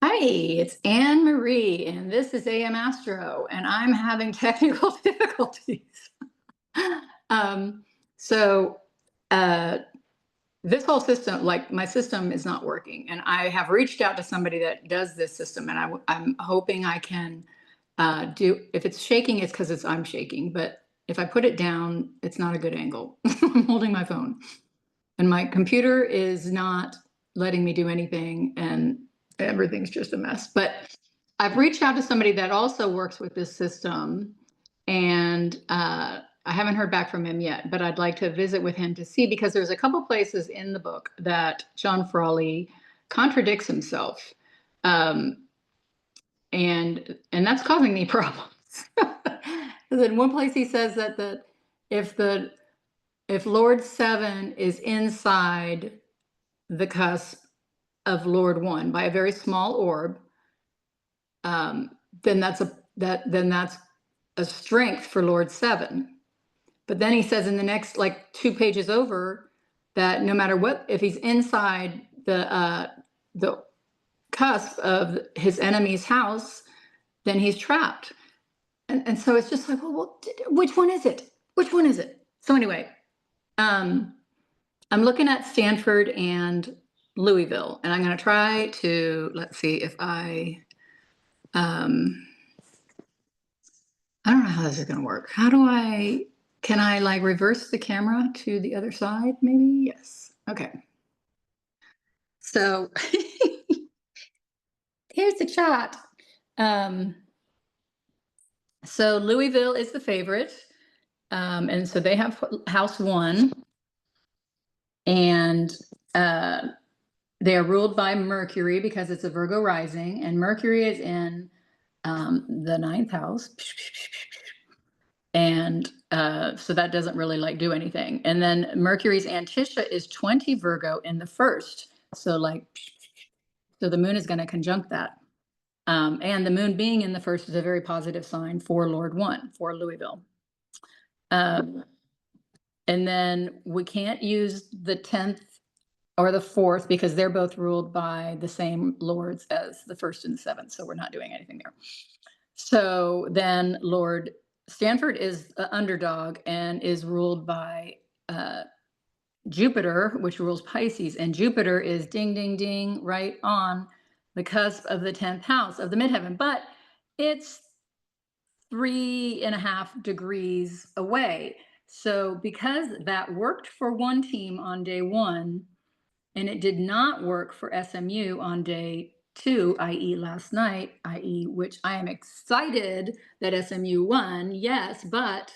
Hi, it's Anne Marie, and this is AM Astro, and I'm having technical difficulties. um, so, uh, this whole system, like my system is not working, and I have reached out to somebody that does this system, and I'm hoping I can if it's shaking, it's because I'm shaking, but if I put it down, it's not a good angle. I'm holding my phone, and my computer is not letting me do anything, and everything's just a mess. But I've reached out to somebody that also works with this system, and I haven't heard back from him yet, but I'd like to visit with him to see, because there's a couple places in the book that John Frawley contradicts himself. Um, and that's causing me problems. Because in one place he says that if the if Lord 7 is inside the cusp of Lord 1 by a very small orb, then that's a strength for Lord 7. But then he says in the next, like 2 pages over, that no matter what, if he's inside the cusp of his enemy's house, then he's trapped. And so it's just like, well, which one is it? Which one is it? So anyway, I'm looking at Stanford and Louisville, and I'm going to try to, let's see if I don't know how this is going to work. Can I like reverse the camera to the other side? Maybe, yes. Okay. So here's the chart. So Louisville is the favorite. And so they have house 1, and they are ruled by Mercury because it's a Virgo rising, and Mercury is in the 9th house. And so that doesn't really like do anything. And then Mercury's Antitia is 20 Virgo in the 1st. So the moon is going to conjunct that. And the moon being in the 1st is a very positive sign for Lord 1, for Louisville. And then we can't use the 10th or the 4th because they're both ruled by the same lords as the 1st and the 7th. So we're not doing anything there. So then Lord Stanford is the underdog and is ruled by Jupiter, which rules Pisces. And Jupiter is ding, ding, ding, right on the cusp of the 10th house of the midheaven. But it's 3.5 degrees away. So because that worked for one team on day 1, and it did not work for SMU on day 2, i.e. last night, i.e. which I am excited that SMU won, yes, but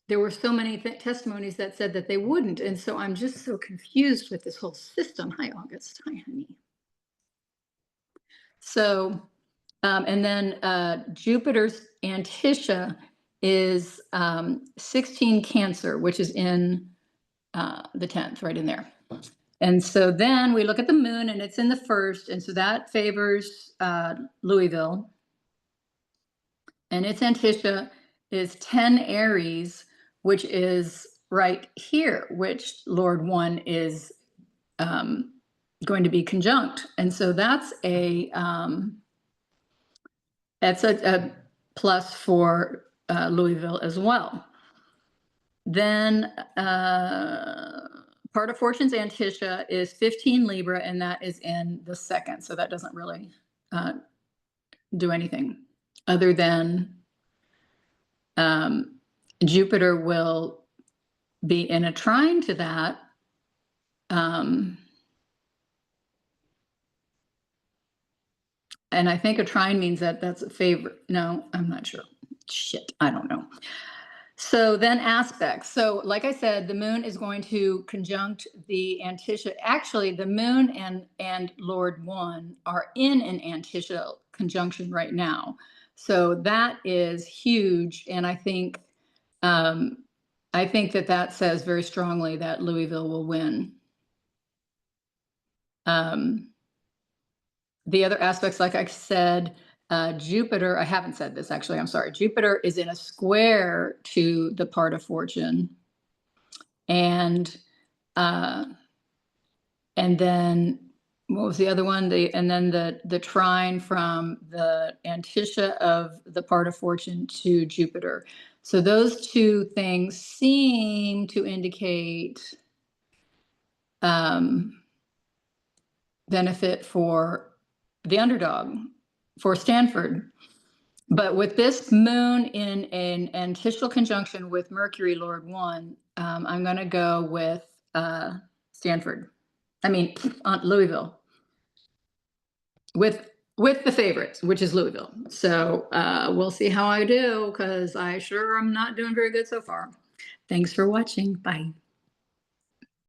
there were so many testimonies that said that they wouldn't. And so I'm just so confused with this whole system. Hi, August. Hi, honey. So, and then Jupiter's Antitia is 16 Cancer, which is in the 10th, right in there. And so then we look at the moon, and it's in the 1st, and so that favors Louisville. And its Antitia is 10 Aries, which is right here, which Lord 1 is going to be conjunct. And so that's a plus for Louisville as well. Then part of Fortune's Antitia is 15 Libra, and that is in the 2nd. So that doesn't really do anything other than Jupiter will be in a trine to that. And I think a trine means that that's a favorite. No, I'm not sure. Shit, I don't know. So then aspects. So like I said, the moon is going to conjunct the Antitia. Actually, the moon and Lord 1 are in an Antitia conjunction right now. So that is huge. And I think that says very strongly that Louisville will win. The other aspects, like I said, Jupiter, I haven't said this actually, I'm sorry. Jupiter is in a square to the part of Fortune. And then what was the other one? And then the trine from the Antitia of the part of fortune to Jupiter. So those two things seem to indicate benefit for the underdog, for Stanford. But with this moon in an anticial conjunction with Mercury, Lord One, I'm going to go with Stanford. I mean, Louisville, with the favorites, which is Louisville. So we'll see how I do, because I sure am not doing very good so far. Thanks for watching. Bye.